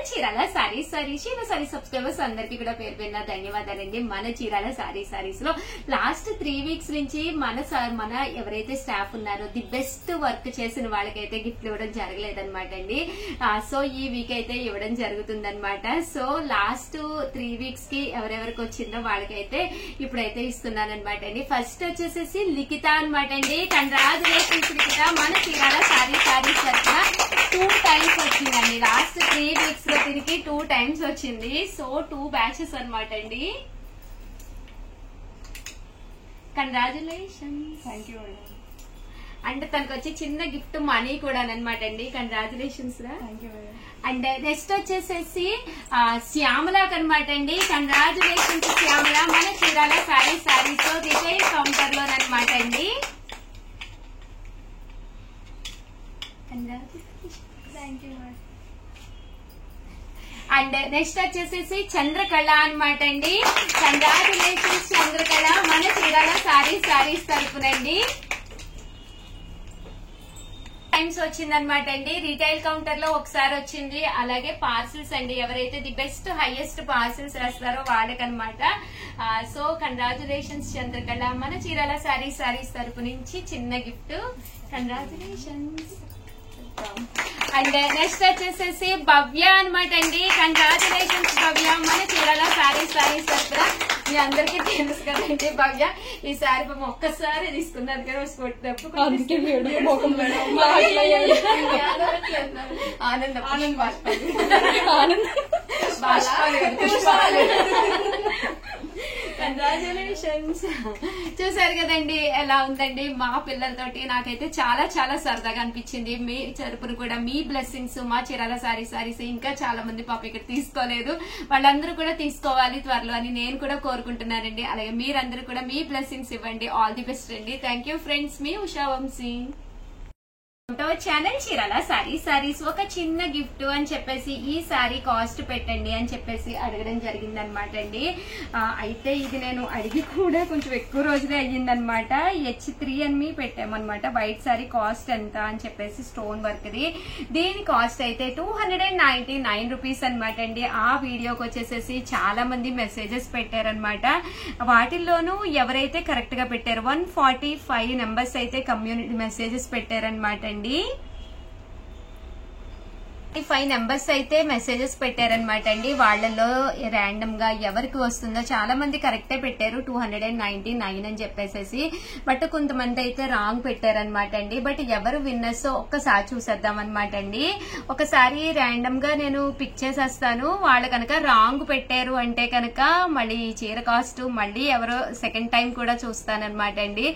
Chirala saris subscribers అందరికీ కూడా పేరు పేరున ధన్యవాదాలండి. మన చీరాల సారీస్ లో లాస్ట్ 3 వీక్స్ నుంచి మన ఎవరైతే స్టాఫ్ ఉన్నారో ది బెస్ట్ వర్క్ చేసిన వాళ్ళకైతే గిఫ్ట్ ఇవ్వడం జరగలేదన్నమాట అండి. సో ఈ వీక్ అయితే ఇవ్వడం జరుగుతుందన్నమాట. సో లాస్ట్ 3 వీక్స్ కి ఎవరెవరికి వచ్చిందో వాళ్ళకైతే ఇప్పుడైతే ఇస్తున్నానమాట అండి. ఫస్ట్ వచ్చేసేసి లిఖిత అనమాట అండి. కంగ్రాచులేషన్స్ లిఖిత. మన చీరాల సారీస్ తరఫున 2 టైమ్స్ వచ్చిందండి. లాస్ట్ 3 వీక్స్ లో తిరిగి 2 టైమ్స్ వచ్చింది. సో 2 బ్యాచెస్ అనమాట అండి. Congratulations. Thank you madam. And తనకు వచ్చి చిన్న గిఫ్ట్ మనీ కూడా అనమాట అండి. కంగ్రాచులేషన్స్ రా. Thank you madam. And next వచ్చేసేసి శ్యామలాకి అనమాట అండి. కంగ్రాచులేషన్స్ శ్యామల. మన చీరాల సారీస్ లో రిటైల్ కౌంటర్ లోనమాట అండి. Thank you madam. And next వచ్చేసేసి చంద్రకళ అనమాట అండి. కంగ్రాచులేషన్స్ చంద్రకళ. మన చీరాల సారీస్ తరపునండి టైమ్స్ వచ్చిందనమాట అండి. రిటైల్ కౌంటర్ లో ఒకసారి వచ్చింది. అలాగే పార్సిల్స్ అండి. ఎవరైతే ది బెస్ట్ హైయెస్ట్ పార్సిల్స్ రాస్తారో వాళ్ళకనమాట. So congratulations Chandrakala. మన చీరాల సారీస్ తరపు నుంచి చిన్న గిఫ్ట్. కంగ్రాచులేషన్స్. అండ్ నెక్స్ట్ వచ్చేసేసి భవ్య అనమాట అండి. కంగ్రాచులేషన్స్ భవ్య. మన చీరాల సారీస్ తరపున మీ అందరికీ తెలుసు కదండి భవ్య ఈ సారీ ఒక్కసారి తీసుకున్నారు కదా కంగ్రాచులేషన్స్. చూసారు కదండి ఎలా ఉందండి. మా పిల్లలతోటి నాకైతే చాలా చాలా సరదాగా అనిపించింది. మీ తరపున కూడా మీ బ్లెస్సింగ్స్ మా చీరాల సారీస్ ఇంకా చాలా మంది పాప ఇక్కడ తీసుకోలేదు. వాళ్ళందరూ కూడా తీసుకోవాలి త్వరలో అని నేను కూడా కోరుకుంటున్నానండి. అలాగే మీరందరూ కూడా మీ బ్లెస్సింగ్స్ ఇవ్వండి. ఆల్ ది బెస్ట్ అండి. Thank you friends. మీ ఉషా వంశీ. ఛానల్ చీరాల సారీస్ ఒక చిన్న గిఫ్ట్ అని చెప్పేసి ఈ సారీ కాస్ట్ పెట్టండి అని చెప్పేసి అడగడం జరిగింది అనమాట అండి. అయితే ఇది నేను అడిగి కూడా కొంచెం ఎక్కువ రోజులే అయ్యిందనమాట. H3 అని పెట్టామన్నమాట. వైట్ సారీ కాస్ట్ ఎంత అని చెప్పేసి స్టోన్ వర్క్ ది. దీని కాస్ట్ అయితే 299 రూపీస్ అనమాట అండి. ఆ వీడియోకి వచ్చేసేసి చాలా మంది మెసేజెస్ పెట్టారనమాట. వాటిల్లోనూ ఎవరైతే కరెక్ట్ గా పెట్టారు 145 నెంబర్స్ అయితే కమ్యూనిటీ మెసేజెస్ పెట్టారనమాట అండి. 5 నెంబర్స్ అయితే మెసేజెస్ పెట్టారనమాట అండి. వాళ్ళలో ర్యాండమ్ గా ఎవరికి వస్తుందో చాలా మంది కరెక్టే పెట్టారు 299 అని చెప్పేసి. బట్ కొంతమంది అయితే రాంగ్ పెట్టారనమాట అండి. బట్ ఎవరు విన్నర్స్ ఒక్కసారి చూసేద్దాం అనమాట అండి. ఒకసారి ర్యాండమ్ గా నేను పిక్ చేసేస్తాను. వాళ్ళు కనుక రాంగ్ పెట్టారు అంటే కనుక మళ్ళీ చీర కాస్ట్ మళ్ళీ ఎవరో సెకండ్ టైం కూడా చూస్తానమాట అండి.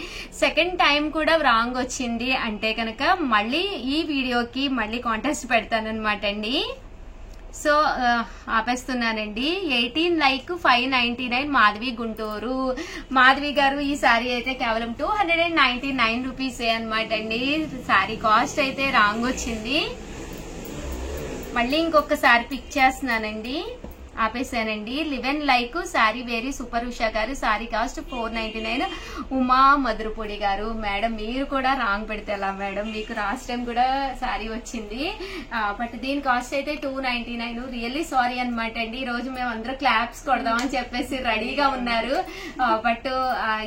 సెకండ్ టైం కూడా రాంగ్ వచ్చింది అంటే కనుక మళ్ళీ ఈ వీడియోకి మళ్ళీ కాంటెస్ట్ పెడతానమాట అండి. సో ఆపేస్తున్నానండి. 18 లైక్ 599 మాధవి గుంటూరు. మాధవి గారు ఈ సారీ అయితే కేవలం 299 రూపీసే అనమాట అండి. సారీ కాస్ట్ అయితే రాంగ్ వచ్చింది. మళ్ళీ ఇంకొకసారి పిక్ చేస్తున్నానండి. ఆపేసానండి. 11 like saree very super Usha garu. Saree cost 499. Uma మధురపొడి గారు. మేడం మీరు కూడా రాంగ్ పెడితే ఎలా మేడం, మీకు లాస్ట్ టైం కూడా సారీ వచ్చింది. బట్ దీని కాస్ట్ అయితే 299. రియల్లీ సారీ అనమాట అండి. ఈ రోజు మేము అందరూ క్లాప్స్ కొడదామని చెప్పేసి రెడీగా ఉన్నారు. బట్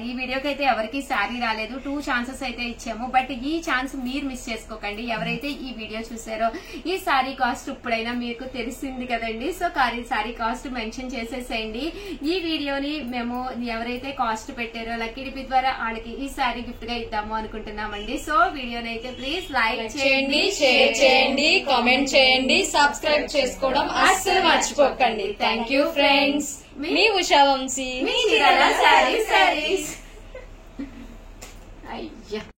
ఈ వీడియోకి అయితే ఎవరికి సారీ రాలేదు. 2 ఛాన్సెస్ అయితే ఇచ్చాము. బట్ ఈ ఛాన్స్ మీరు మిస్ చేసుకోకండి. ఎవరైతే ఈ వీడియో చూసారో ఈ సారీ కాస్ట్ ఇప్పుడైనా మీకు తెలిసింది కదండి. సో సారీ కాస్ట్ మెన్షన్ చేసేసేయండి. ఈ వీడియోని మేము ఎవరైతే కాస్ట్ పెట్టారో లక్కీ డిపి ద్వారా వాళ్ళకి ఈ సారీ గిఫ్ట్ గా ఇద్దాము అనుకుంటున్నామండి. సో వీడియోని అయితే ప్లీజ్ లైక్ చేయండి, షేర్ చేయండి, కామెంట్ చేయండి, సబ్స్క్రైబ్ చేసుకోవడం అస్సలు మర్చిపోకండి. Thank you friends. మీ ఉషా వంశీ. మీ చీరాల సారీస్. అయ్యా.